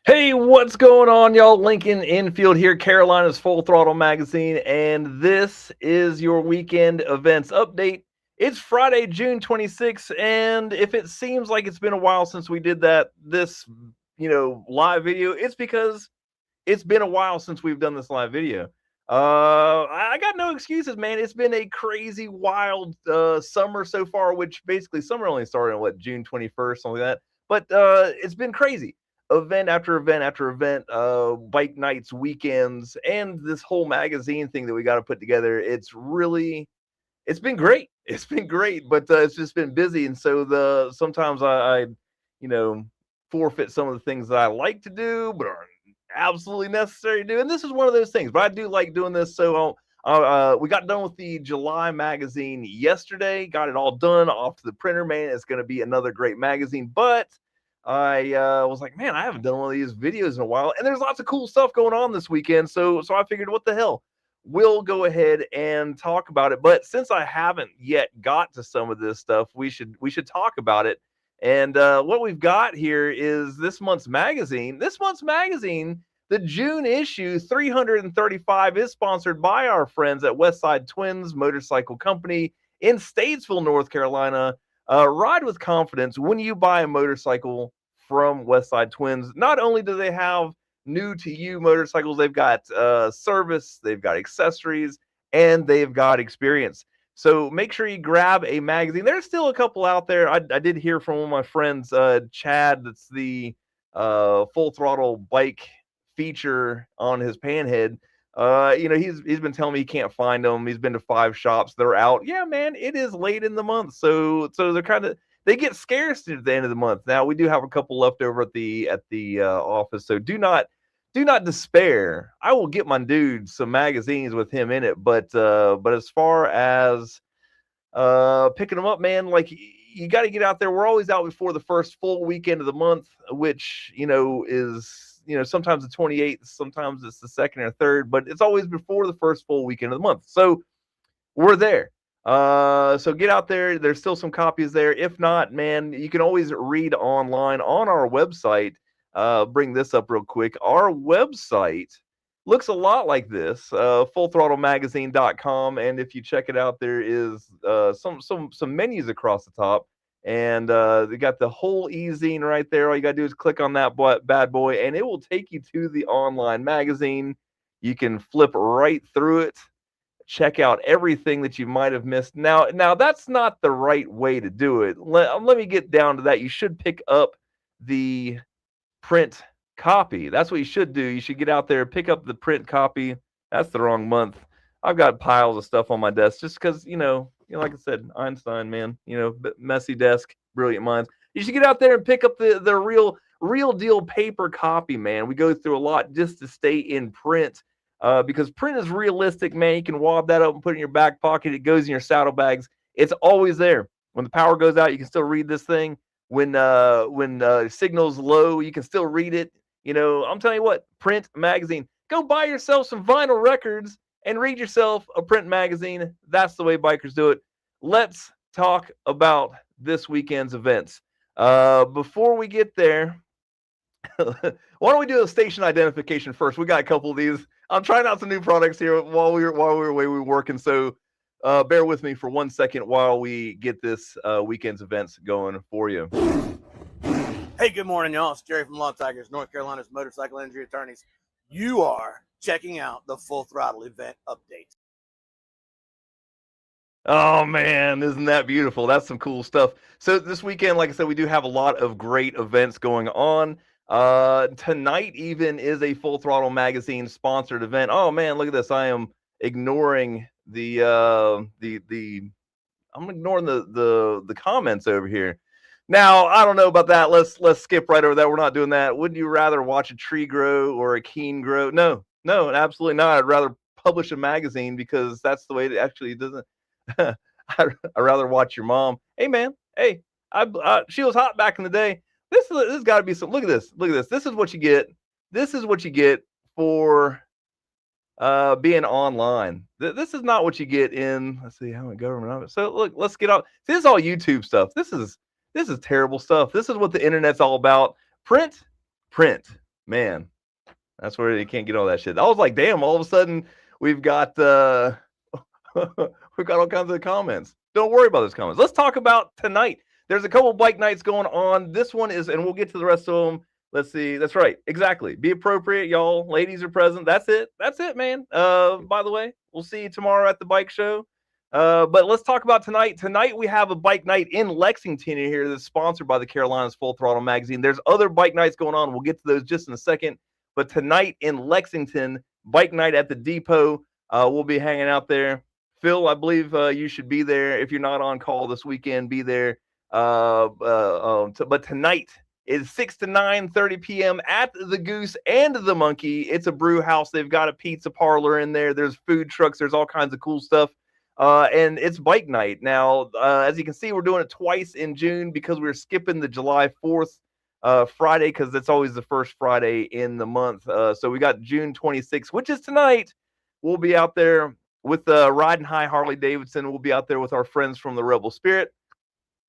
Hey, what's going on, y'all? Lincoln Infield here, Carolina's Full Throttle Magazine, and this is your weekend events update. It's Friday, June 26th, and if it seems like it's been a while since we did this live video, it's because it's been a while since we've done this live video. I got no excuses, man. It's been a crazy, wild summer so far, which basically summer only started on what, June 21st, something like that. But it's been crazy. Event after event after event, bike nights, weekends, and this whole magazine thing that we got to put together. It's been great. It's been great, but it's just been busy, and so the sometimes I you know forfeit some of the things that I like to do, but are absolutely necessary to do. And this is one of those things. But I do like doing this. So we got done with the July magazine yesterday. Got it all done off to the printer, man. It's going to be another great magazine. But I was like, man, I haven't done one of these videos in a while, and there's lots of cool stuff going on this weekend. So I figured, what the hell? We'll go ahead and talk about it. But since I haven't yet got to some of this stuff, we should talk about it. And what we've got here is this month's magazine. This month's magazine, the June issue 335, is sponsored by our friends at Westside Twins Motorcycle Company in Statesville, North Carolina. Ride with confidence when you buy a motorcycle from Westside Twins. Not only do they have new to you motorcycles, they've got service, they've got accessories, and they've got experience. So make sure you grab a magazine. There's still a couple out there. I did hear from one of my friends, Chad, that's the Full Throttle bike feature on his Panhead. He's been telling me he can't find them. He's been to 5 shops. They're out. Yeah, man, it is late in the month, so they get scarce at the end of the month. Now we do have a couple left over at the office, so do not despair. I will get my dude some magazines with him in it, but as far as picking them up, man, like you got to get out there. We're always out before the first full weekend of the month, which is sometimes the 28th, sometimes it's the second or third, but it's always before the first full weekend of the month. So we're there. So get out there. There's still some copies there. If not, man, you can always read online on our website. Bring this up real quick. Our website looks a lot like this, fullthrottlemagazine.com. And if you check it out, there is some menus across the top. And they got the whole e-zine right there. All you got to do is click on that bad boy, and it will take you to the online magazine. You can flip right through it, check out everything that you might have missed. Now that's not the right way to do it. Let me get down to that. You should pick up the print copy. That's what you should do. You should get out there, pick up the print copy. That's the wrong month. I've got piles of stuff on my desk just because, like I said, Einstein, man, messy desk, brilliant minds. You should get out there and pick up the real deal paper copy, man. We go through a lot just to stay in print. Because print is realistic, man. You can wad that up and put it in your back pocket. It goes in your saddlebags. It's always there. When the power goes out, you can still read this thing. When signal's low, you can still read it. I'm telling you what, print magazine. Go buy yourself some vinyl records and read yourself a print magazine. That's the way bikers do it. Let's talk about this weekend's events. Before we get there, why don't we do a station identification first? We got a couple of these. I'm trying out some new products here while we were away. We were working, so bear with me for 1 second while we get this weekend's events going for you. Hey, good morning, y'all. It's Jerry from Law Tigers, North Carolina's motorcycle injury attorneys. You are checking out the Full Throttle event update. Oh man, isn't that beautiful? That's some cool stuff. So this weekend, like I said, we do have a lot of great events going on. Tonight even is a Full Throttle magazine sponsored event. Oh man, look at this. I am ignoring I'm ignoring the comments over here. Now, I don't know about that. Let's skip right over that. We're not doing that. Wouldn't you rather watch a tree grow or a keen grow? No, absolutely not. I'd rather publish a magazine because that's the way it actually doesn't. I'd rather watch your mom. Hey, man. Hey, she was hot back in the day. This has got to be some. Look at this. Look at this. This is what you get. This is what you get for being online. This is not what you get in. Let's see how government. So look, let's get off. This is all YouTube stuff. This is terrible stuff. This is what the internet's all about. Print. Man, that's where you can't get all that shit. I was like, damn, all of a sudden we've got we've got all kinds of comments. Don't worry about those comments. Let's talk about tonight. There's a couple bike nights going on. This one is, and we'll get to the rest of them. Let's see. That's right. Exactly. Be appropriate, y'all. Ladies are present. That's it. That's it, man. By the way, we'll see you tomorrow at the bike show. But let's talk about tonight. Tonight we have a bike night in Lexington here that's sponsored by the Carolinas Full Throttle Magazine. There's other bike nights going on. We'll get to those just in a second. But tonight in Lexington, bike night at the depot. We'll be hanging out there. Phil, I believe you should be there. If you're not on call this weekend, be there. But tonight is 6 to 9:30 p.m. at the Goose and the Monkey. It's a brew house. They've got a pizza parlor in there. There's food trucks. There's all kinds of cool stuff. And it's bike night. Now, as you can see, we're doing it twice in June because we're skipping the July 4th Friday because that's always the first Friday in the month. So we got June 26th, which is tonight. We'll be out there with Riding High Harley Davidson. We'll be out there with our friends from the Rebel Spirit.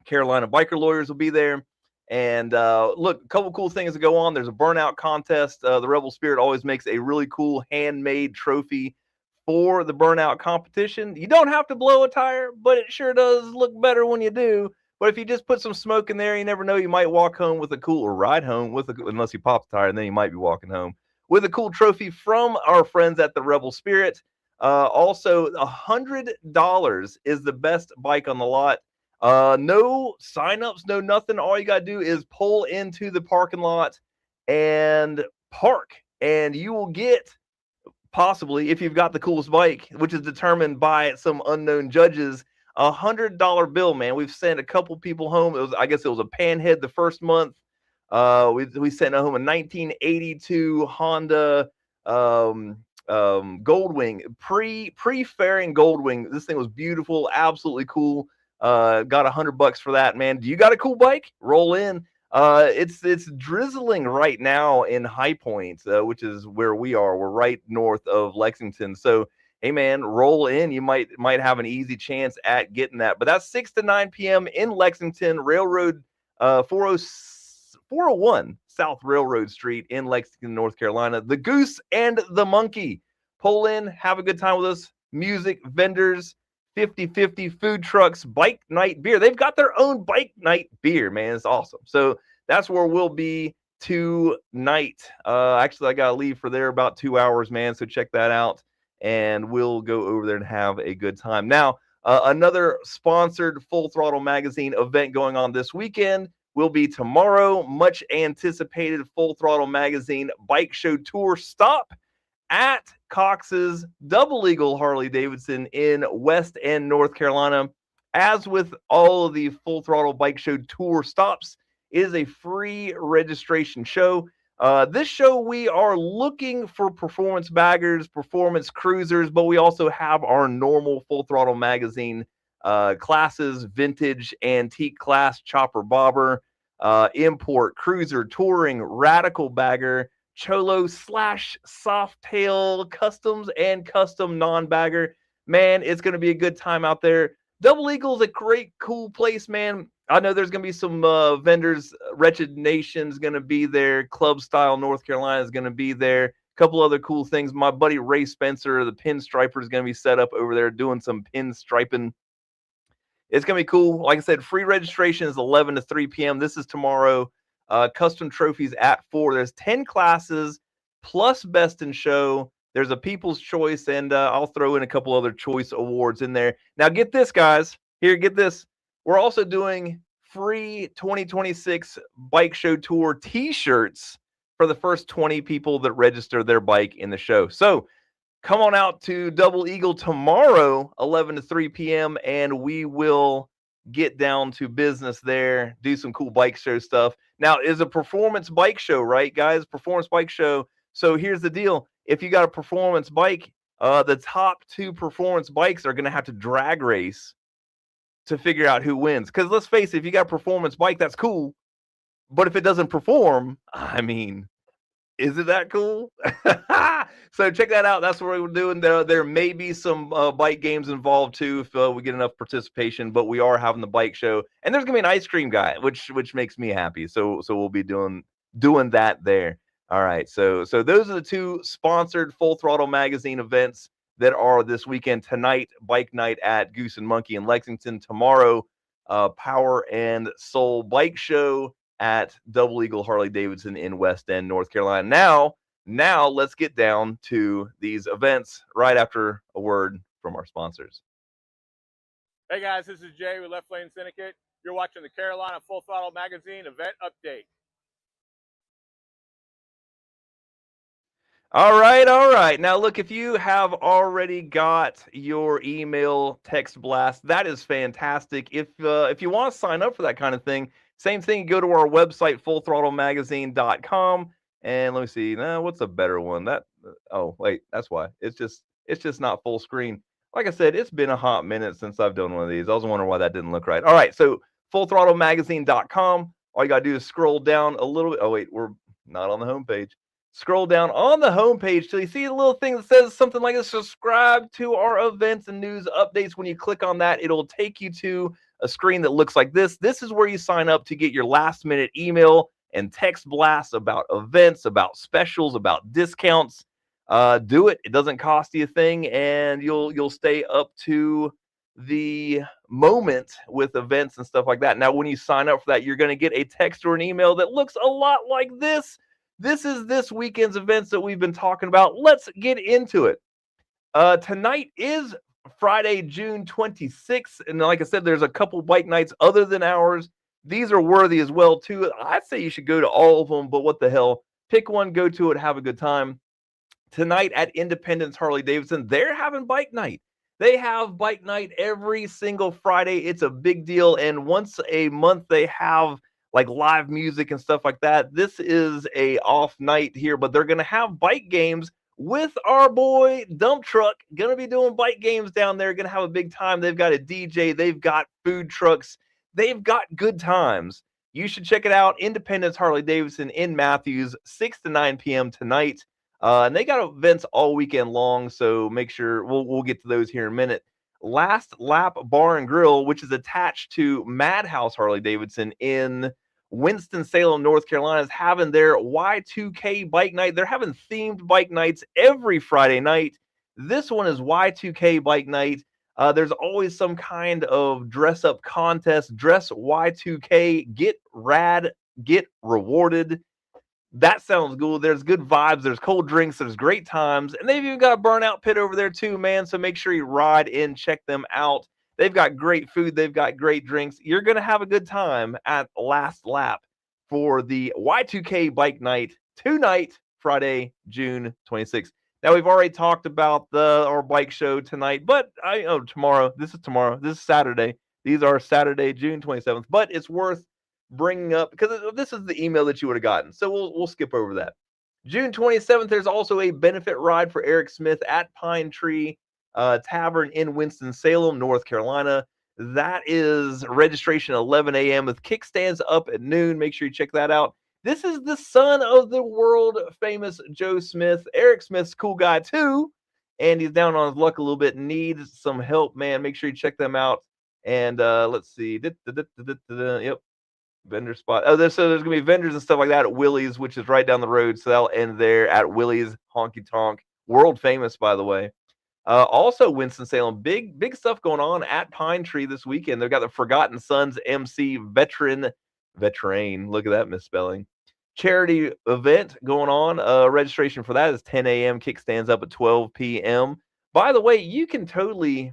Carolina Biker Lawyers will be there. And look, a couple cool things to go on. There's a burnout contest. The Rebel Spirit always makes a really cool handmade trophy for the burnout competition. You don't have to blow a tire, but it sure does look better when you do. But if you just put some smoke in there, you never know. You might walk home with a cool, or ride home with unless you pop the tire, and then you might be walking home with a cool trophy from our friends at the Rebel Spirit. Also, $100 is the best bike on the lot. No signups, no nothing. All you got to do is pull into the parking lot and park, and you will get, possibly, if you've got the coolest bike, which is determined by some unknown judges, $100 bill, man. We've sent a couple people home. I guess it was a Panhead the first month. We sent home a 1982 Honda Goldwing, pre-fairing Goldwing. This thing was beautiful, absolutely cool. Got $100 for that, man. Do you got a cool bike? Roll in. It's drizzling right now in High Point, which is where we are. We're right north of Lexington. So, hey, man, roll in. You might have an easy chance at getting that. But that's 6 to 9 p.m. in Lexington, Railroad 401 South Railroad Street in Lexington, North Carolina. The Goose and the Monkey. Pull in, have a good time with us. Music, vendors, 50-50 food trucks, bike night beer. They've got their own bike night beer, man. It's awesome. So that's where we'll be tonight. Actually, I got to leave for there about 2 hours, man. So check that out. And we'll go over there and have a good time. Now, another sponsored Full Throttle Magazine event going on this weekend will be tomorrow. Much anticipated Full Throttle Magazine bike show tour stop at Cox's Double Eagle Harley Davidson in West End, North Carolina. As with all of the Full Throttle Bike Show tour stops, it is a free registration show. This show, we are looking for performance baggers, performance cruisers, but we also have our normal Full Throttle Magazine classes, vintage, antique class, chopper bobber, import, cruiser, touring, radical bagger, cholo / softail customs, and custom non-bagger. Man, it's going to be a good time out there. Double Eagle's a great, cool place, man. I know there's going to be some vendors. Wretched Nation's going to be there. Club Style North Carolina is going to be there. A couple other cool things. My buddy Ray Spencer, the Pinstriper, is going to be set up over there doing some pinstriping. It's going to be cool. Like I said, free registration is 11 to 3 p.m. This is tomorrow. Custom trophies at 4. There's 10 classes plus best in show. There's a people's choice, and I'll throw in a couple other choice awards in there. Now, get this, guys. Here, get this. We're also doing free 2026 Bike Show Tour t-shirts for the first 20 people that register their bike in the show. So come on out to Double Eagle tomorrow, 11 to 3 p.m., and we will get down to business there, do some cool bike show stuff. Now, it's a performance bike show, right, guys? Performance bike show. So here's the deal. If you got a performance bike, the top 2 performance bikes are going to have to drag race to figure out who wins. Because let's face it, if you got a performance bike, that's cool. But if it doesn't perform, I mean, is it that cool? So check that out. That's what we're doing. There may be some bike games involved too if we get enough participation. But we are having the bike show, and there's gonna be an ice cream guy, which makes me happy. So we'll be doing that there. All right. So those are the two sponsored Full Throttle Magazine events that are this weekend. Tonight, Bike Night at Goose and Monkey in Lexington. Tomorrow, Power and Soul Bike Show at Double Eagle Harley Davidson in West End, North Carolina. Now let's get down to these events right after a word from our sponsors. Hey guys, this is Jay with Left Lane Syndicate. You're watching the Carolina Full Throttle Magazine event update. All right. Now, look, if you have already got your email text blast, that is fantastic. If you want to sign up for that kind of thing, same thing. Go to our website, fullthrottlemagazine.com, and let me see. Now, what's a better one? Oh, wait, that's why. It's just not full screen. Like I said, it's been a hot minute since I've done one of these. I was wondering why that didn't look right. All right, so fullthrottlemagazine.com. All you got to do is scroll down a little bit. Oh, wait, we're not on the homepage. Scroll down on the homepage till you see a little thing that says something like this: subscribe to our events and news updates. When you click on that, it'll take you to a screen that looks like this. This is where you sign up to get your last minute email and text blasts about events, about specials, about discounts. Do it. It doesn't cost you a thing, and you'll stay up to the moment with events and stuff like that. Now, when you sign up for that, you're going to get a text or an email that looks a lot like this. This is this weekend's events that we've been talking about. Let's get into it. Tonight is Friday, June 26th. And like I said, there's a couple bike nights other than ours. These are worthy as well, too. I'd say you should go to all of them, but what the hell? Pick one, go to it, have a good time. Tonight at Independence Harley Davidson, they're having bike night. They have bike night every single Friday. It's a big deal. And once a month, they have like live music and stuff like that. This is a off night here, but they're going to have bike games with our boy Dump Truck. Going to be doing bike games down there. Going to have a big time. They've got a DJ. They've got food trucks. They've got good times. You should check it out. Independence Harley Davidson in Matthews, 6 to 9 p.m. tonight. And they got events all weekend long, so make sure we'll get to those here in a minute. Last Lap Bar and Grill, which is attached to Madhouse Harley Davidson in Winston-Salem, North Carolina, is having their Y2K bike night. They're having themed bike nights every Friday night. This one is Y2K bike night. There's always some kind of dress-up contest. Dress Y2K, get rad, get rewarded. That sounds cool. There's good vibes. There's cold drinks. There's great times. And they've even got a burnout pit over there too, man. So make sure you ride in, check them out. They've got great food. They've got great drinks. You're going to have a good time at Last Lap for the Y2K bike night tonight, Friday, June 26th. Now, we've already talked about our bike show tonight, but tomorrow. This is tomorrow. This is Saturday. These are Saturday, June 27th. But it's worth bringing up because this is the email that you would have gotten. So we'll skip over that. June 27th, there's also a benefit ride for Eric Smith at Pine Tree Tavern in Winston-Salem, North Carolina. That is registration at 11 a.m. with kickstands up at noon. Make sure you check that out. This is the son of the world famous Joe Smith. Eric Smith's a cool guy too, and he's down on his luck a little bit, needs some help, man. Make sure you check them out. And let's see. Yep. Vendor spot. So there's going to be vendors and stuff like that at Willie's, which is right down the road. So that'll end there at Willie's Honky Tonk. World famous, by the way. Also, Winston-Salem, big stuff going on at Pine Tree this weekend. They've got the Forgotten Sons MC Veteran. Look at that misspelling. Charity event going on. Registration for that is 10 a.m. Kickstands up at 12 p.m. By the way, you can totally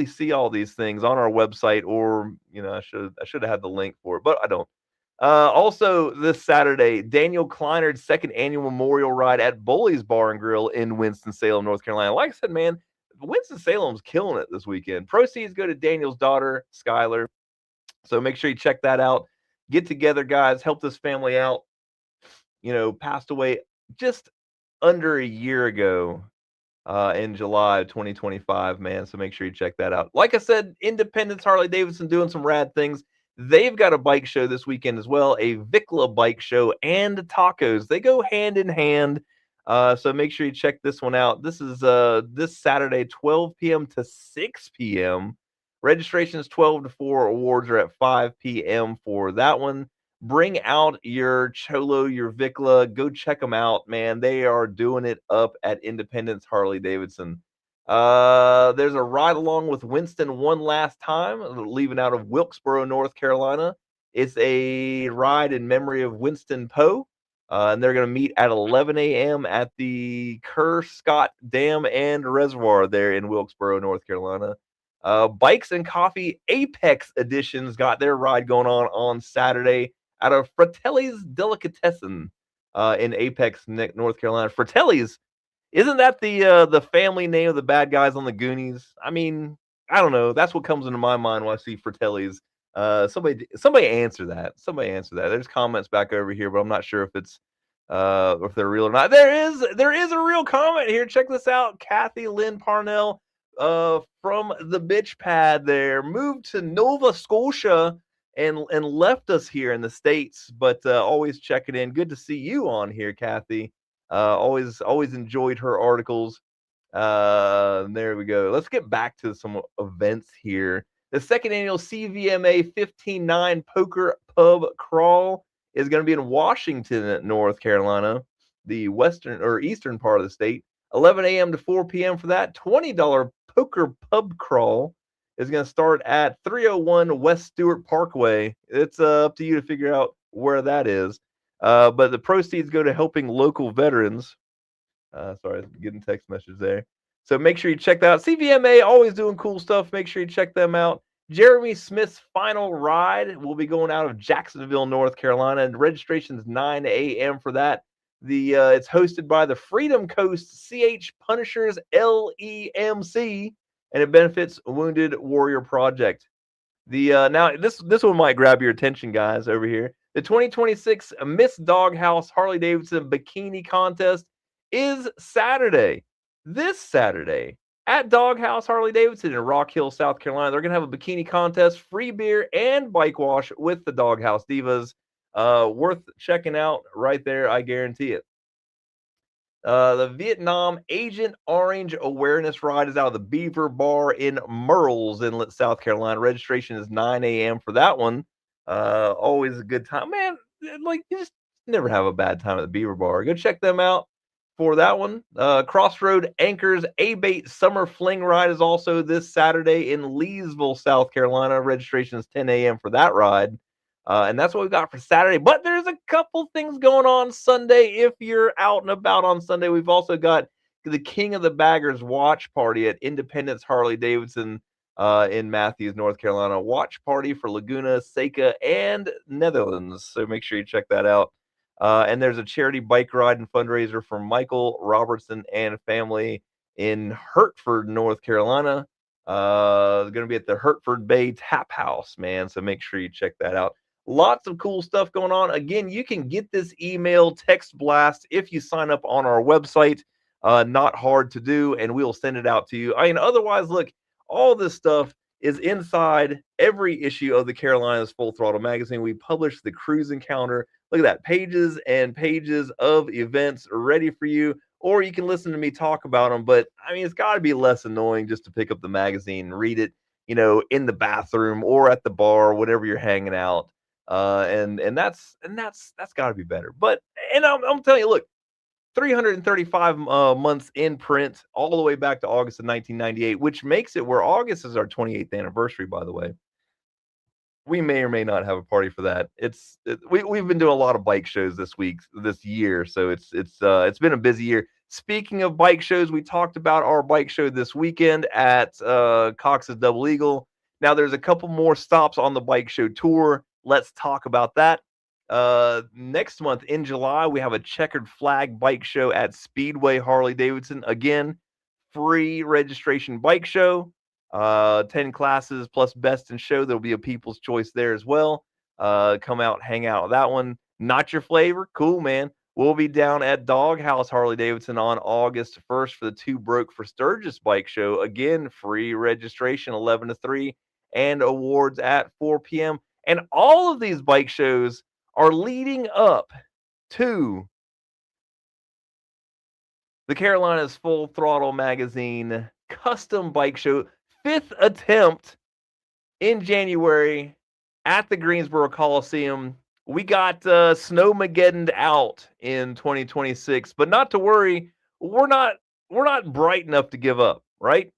see all these things on our website, or I should have had the link for it, but I don't. Also this Saturday, Daniel Kleinard's second annual memorial ride at Bully's Bar and Grill in Winston-Salem, North Carolina. Like I said, man, Winston-Salem's killing it this weekend. Proceeds go to Daniel's daughter, Skylar. So make sure you check that out. Get together, guys. Help this family out. Passed away just under a year ago. In July of 2025, man. So make sure you check that out. Like I said, Independence Harley Davidson doing some rad things. They've got a bike show this weekend as well, a Vikla bike show and tacos. They go hand in hand. So make sure you check this one out. This is this Saturday, 12 p.m. to 6 p.m. Registration is 12 to 4. Awards are at 5 p.m. for that one. Bring out your Cholo, your Vikla. Go check them out, man. They are doing it up at Independence Harley Davidson. There's a ride along with Winston one last time, leaving out of Wilkesboro, North Carolina. It's a ride in memory of Winston Poe. And they're going to meet at 11 a.m. at the Kerr Scott Dam and Reservoir there in Wilkesboro, North Carolina. Bikes and Coffee Apex Editions got their ride going on Saturday out of Fratelli's Delicatessen in Apex, North Carolina. Fratelli's, isn't that the family name of the bad guys on the Goonies? I mean, I don't know. That's what comes into my mind when I see Fratelli's. Somebody answer that. Somebody answer that. There's comments back over here, but I'm not sure if it's if they're real or not. There is a real comment here. Check this out. Kathy Lynn Parnell from the bitch pad there moved to Nova Scotia and left us here in the States, but always checking in. Good to see you on here, Kathy. Always enjoyed her articles. There we go. Let's get back to some events here. The second annual CVMA 15-9 Poker Pub Crawl is going to be in Washington, North Carolina, the western or eastern part of the state. 11 a.m. to 4 p.m. for that. $20 Poker Pub Crawl is going to start at 301 West Stewart Parkway. It's up to you to figure out where that is. But the proceeds go to helping local veterans. Sorry, getting text message there. So make sure you check that out. CVMA, always doing cool stuff. Make sure you check them out. Jeremy Smith's final ride will be going out of Jacksonville, North Carolina, and registration is 9 a.m. for that. It's hosted by the Freedom Coast CH Punishers LEMC, and it benefits Wounded Warrior Project. Now this one might grab your attention, guys, over here. The 2026 Miss Doghouse Harley Davidson Bikini Contest is Saturday. This Saturday at Doghouse Harley Davidson in Rock Hill, South Carolina. They're going to have a bikini contest, free beer, and bike wash with the Doghouse Divas. Worth checking out right there, I guarantee it. The Vietnam Agent Orange Awareness Ride is out of the Beaver Bar in Murrells Inlet, South Carolina. Registration is 9 a.m. for that one. Always a good time. Man, like, you just never have a bad time at the Beaver Bar. Go check them out for that one. Crossroad Anchors A-Bait Summer Fling Ride is also this Saturday in Leesville, South Carolina. Registration is 10 a.m. for that ride. And that's what we've got for Saturday. But there's a couple things going on Sunday. If you're out and about on Sunday, we've also got the King of the Baggers watch party at Independence Harley Davidson in Matthews, North Carolina. Watch party for Laguna Seca and Netherlands. So make sure you check that out. And there's a charity bike ride and fundraiser for Michael Robertson and family in Hertford, North Carolina. Going to be at the Hertford Bay Tap House, man. So make sure you check that out. Lots of cool stuff going on. Again, you can get this email text blast if you sign up on our website. Not hard to do, and we'll send it out to you. I mean, otherwise, look, all this stuff is inside every issue of the Carolinas Full Throttle magazine. We publish the cruising calendar. Look at that, pages and pages of events ready for you, or you can listen to me talk about them. But I mean, it's got to be less annoying just to pick up the magazine and read it, in the bathroom or at the bar, whatever you're hanging out. And that's got to be better. But I'm telling you, look, 335 months in print, all the way back to August of 1998, which makes it where August is our 28th anniversary, by the way. We may or may not have a party for that. We've been doing a lot of bike shows this year, so it's been a busy year. Speaking of bike shows, we talked about our bike show this weekend at Cox's Double Eagle. Now there's a couple more stops on the bike show tour. Let's talk about that. Next month in July, we have a checkered flag bike show at Speedway Harley Davidson. Again, free registration bike show. 10 classes plus best in show. There'll be a people's choice there as well. Come out, hang out with that one. Not your flavor? Cool, man. We'll be down at Doghouse Harley Davidson on August 1st for the Two Broke for Sturgis bike show. Again, free registration 11 to 3 and awards at 4 p.m. And all of these bike shows are leading up to the Carolinas Full Throttle magazine custom bike show, 5th attempt in January at the Greensboro Coliseum. we got Snowmageddon out in 2026, but not to worry, we're not bright enough to give up, right?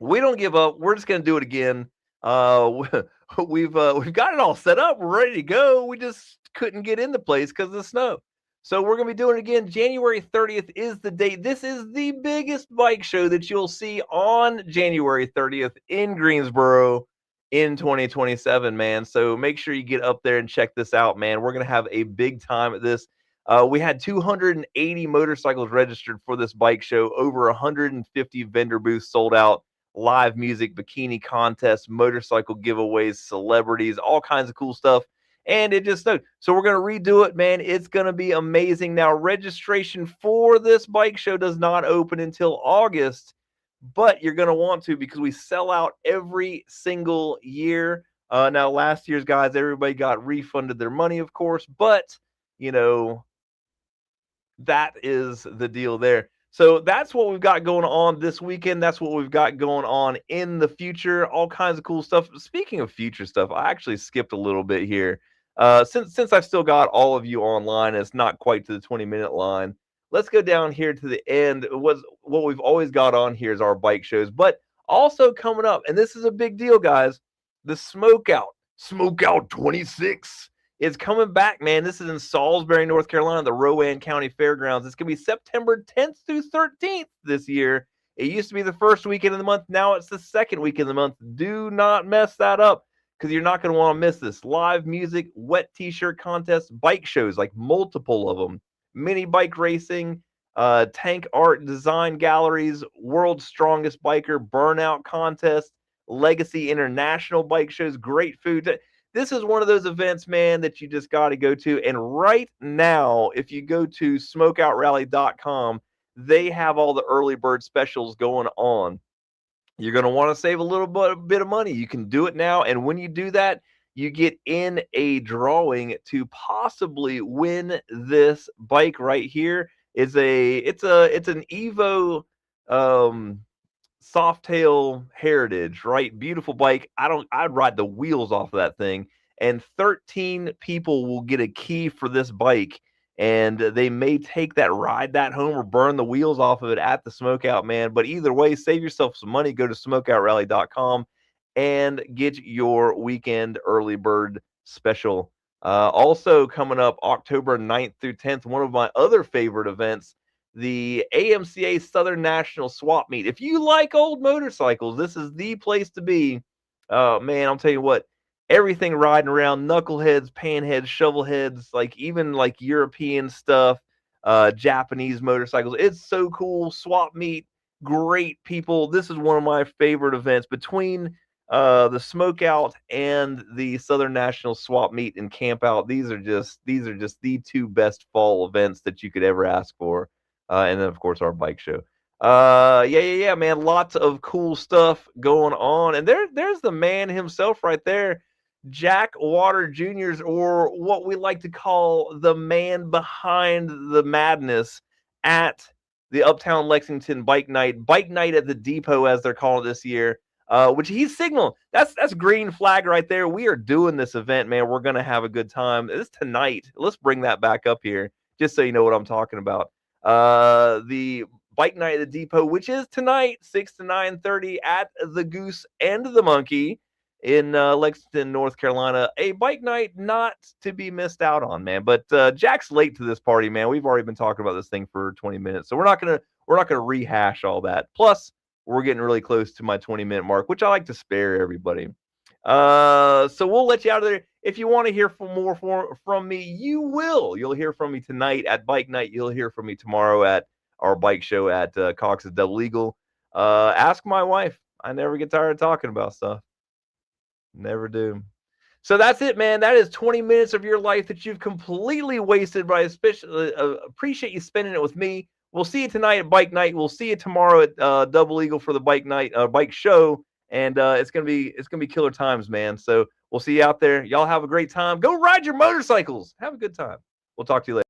We don't give up. We're just gonna do it again. We've got it all set up. We're ready to go. We just couldn't get in the place because of the snow. So we're gonna be doing it again. January 30th is the date. This is the biggest bike show that you'll see on January 30th in Greensboro in 2027, man. So make sure you get up there and check this out, man. We're gonna have a big time at this. We had 280 motorcycles registered for this bike show. Over 150 vendor booths sold out. Live music, bikini contests, motorcycle giveaways, celebrities, all kinds of cool stuff. And it just snowed. So we're going to redo it, man. It's going to be amazing. Now, registration for this bike show does not open until August, but you're going to want to because we sell out every single year. Now, last year's guys, everybody got refunded their money, of course, but, you know, that is the deal there. So that's what we've got going on this weekend. That's what we've got going on in the future. All kinds of cool stuff. Speaking of future stuff, I actually skipped a little bit here. Since I've still got all of you online, it's not quite to the 20-minute line. Let's go down here to the end. What we've always got on here is our bike shows, but also coming up, and this is a big deal, guys, the Smokeout 26. It's coming back, man. This is in Salisbury, North Carolina, the Rowan County Fairgrounds. It's going to be September 10th through 13th this year. It used to be the first weekend of the month. Now it's the second weekend of the month. Do not mess that up because you're not going to want to miss this. Live music, wet t-shirt contests, bike shows, like multiple of them, mini bike racing, tank art design galleries, world's strongest biker, burnout contest, legacy international bike shows, great food. This is one of those events, man, that you just got to go to. And right now, if you go to smokeoutrally.com, they have all the early bird specials going on. You're going to want to save a little bit of money. You can do it now. And when you do that, you get in a drawing to possibly win this bike right here. It's an Evo Softail Heritage, right? Beautiful bike. I'd ride the wheels off of that thing. And 13 people will get a key for this bike, and they may take that, ride that home, or burn the wheels off of it at the Smokeout, man. But either way, save yourself some money. Go to smokeoutrally.com and get your weekend early bird special. Also coming up October 9th through 10th, one of my other favorite events, the AMCA Southern National Swap Meet. If you like old motorcycles, this is the place to be. Man, I'll tell you what, everything riding around, knuckleheads, panheads, shovelheads, like even like European stuff, Japanese motorcycles. It's so cool. Swap Meet, great people. This is one of my favorite events between the Smokeout and the Southern National Swap Meet and Camp Out. These are just the two best fall events that you could ever ask for. And then, of course, our bike show. Yeah, man. Lots of cool stuff going on. And there's the man himself right there, Jack Water Jr.'s, or what we like to call the man behind the madness at the Uptown Lexington Bike Night at the Depot, as they're calling it this year. Which he's signaling. That's green flag right there. We are doing this event, man. We're going to have a good time. It's tonight. Let's bring that back up here, just so you know what I'm talking about. The Bike Night at the Depot, which is tonight, 6 to 9:30 at the Goose and the Monkey in Lexington, North Carolina. A bike night not to be missed out on, man. But Jack's late to this party, man. We've already been talking about this thing for 20 minutes, so we're not gonna rehash all that. Plus, we're getting really close to my 20-minute mark, which I like to spare everybody. So we'll let you out of there. If you want to hear from me, you will. You'll hear from me tonight at Bike Night. You'll hear from me tomorrow at our bike show at Cox's Double Eagle. Ask my wife. I never get tired of talking about stuff. Never do. So that's it, man. That is 20 minutes of your life that you've completely wasted, but I especially appreciate you spending it with me. We'll see you tonight at Bike Night. We'll see you tomorrow at Double Eagle for the Bike Night bike show. And it's gonna be killer times, man. So we'll see you out there. Y'all have a great time. Go ride your motorcycles. Have a good time. We'll talk to you later.